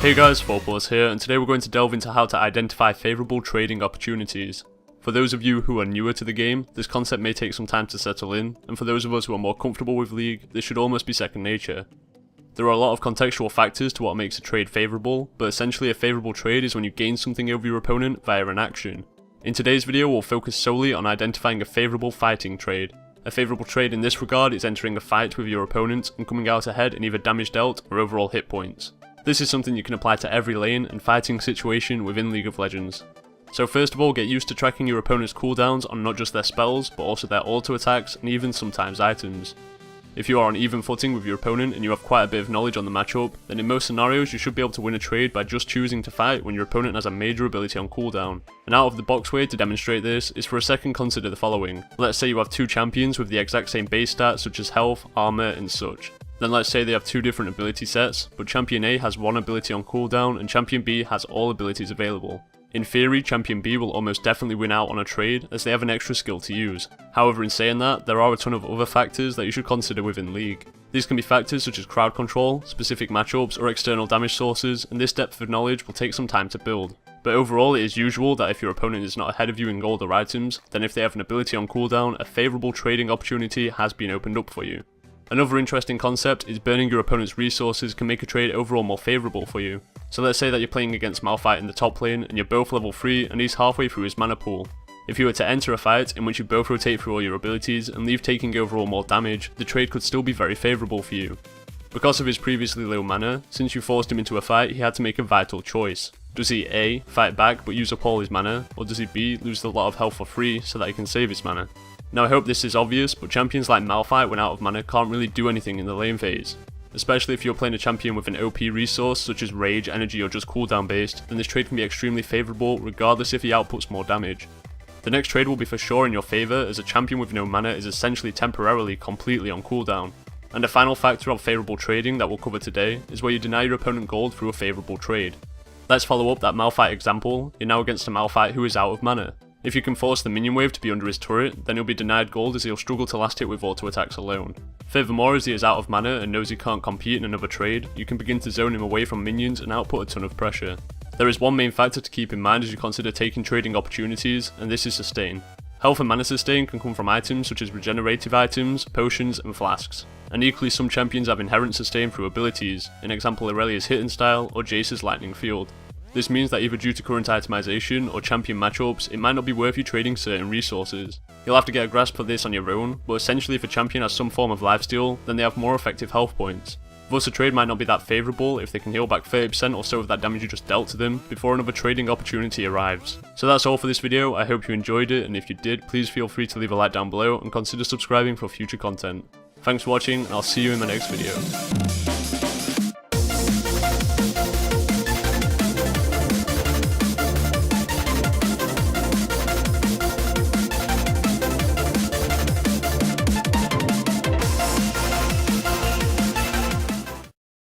Hey guys, Fourpause here, and today we're going to delve into how to identify favourable trading opportunities. For those of you who are newer to the game, this concept may take some time to settle in, and for those of us who are more comfortable with League, this should almost be second nature. There are a lot of contextual factors to what makes a trade favourable, but essentially a favourable trade is when you gain something over your opponent via an action. In today's video we'll focus solely on identifying a favourable fighting trade. A favourable trade in this regard is entering a fight with your opponent and coming out ahead in either damage dealt or overall hit points. This is something you can apply to every lane and fighting situation within League of Legends. So first of all, get used to tracking your opponent's cooldowns on not just their spells, but also their auto attacks and even sometimes items. If you are on even footing with your opponent and you have quite a bit of knowledge on the matchup, then in most scenarios you should be able to win a trade by just choosing to fight when your opponent has a major ability on cooldown. An out of the box way to demonstrate this is for a second consider the following. Let's say you have two champions with the exact same base stats such as health, armor and such. Then let's say they have two different ability sets, but Champion A has one ability on cooldown and Champion B has all abilities available. In theory, Champion B will almost definitely win out on a trade as they have an extra skill to use. However, in saying that, there are a ton of other factors that you should consider within League. These can be factors such as crowd control, specific matchups or external damage sources, and this depth of knowledge will take some time to build. But overall, it is usual that if your opponent is not ahead of you in gold or items, then if they have an ability on cooldown, a favourable trading opportunity has been opened up for you. Another interesting concept is burning your opponent's resources can make a trade overall more favourable for you. So let's say that you're playing against Malphite in the top lane and you're both level 3 and he's halfway through his mana pool. If you were to enter a fight in which you both rotate through all your abilities and leave taking overall more damage, the trade could still be very favourable for you. Because of his previously low mana, since you forced him into a fight he had to make a vital choice. Does he A, fight back but use up all his mana, or does he B, lose a lot of health for free so that he can save his mana? Now I hope this is obvious, but champions like Malphite when out of mana can't really do anything in the lane phase. Especially if you're playing a champion with an OP resource such as rage, energy or just cooldown based, then this trade can be extremely favourable regardless if he outputs more damage. The next trade will be for sure in your favour as a champion with no mana is essentially temporarily completely on cooldown. And a final factor of favourable trading that we'll cover today is where you deny your opponent gold through a favourable trade. Let's follow up that Malphite example. You're now against a Malphite who is out of mana. If you can force the minion wave to be under his turret, then he'll be denied gold as he'll struggle to last hit with auto attacks alone. Furthermore, as he is out of mana and knows he can't compete in another trade, you can begin to zone him away from minions and output a ton of pressure. There is one main factor to keep in mind as you consider taking trading opportunities, and this is sustain. Health and mana sustain can come from items such as regenerative items, potions and flasks. And equally some champions have inherent sustain through abilities, in example Aurelia's Hidden Style or Jace's Lightning Field. This means that either due to current itemization or champion matchups, it might not be worth you trading certain resources. You'll have to get a grasp for this on your own, but essentially if a champion has some form of lifesteal, then they have more effective health points. Thus a trade might not be that favourable if they can heal back 30% or so of that damage you just dealt to them before another trading opportunity arrives. So that's all for this video. I hope you enjoyed it, and if you did, please feel free to leave a like down below and consider subscribing for future content. Thanks for watching and I'll see you in my next video.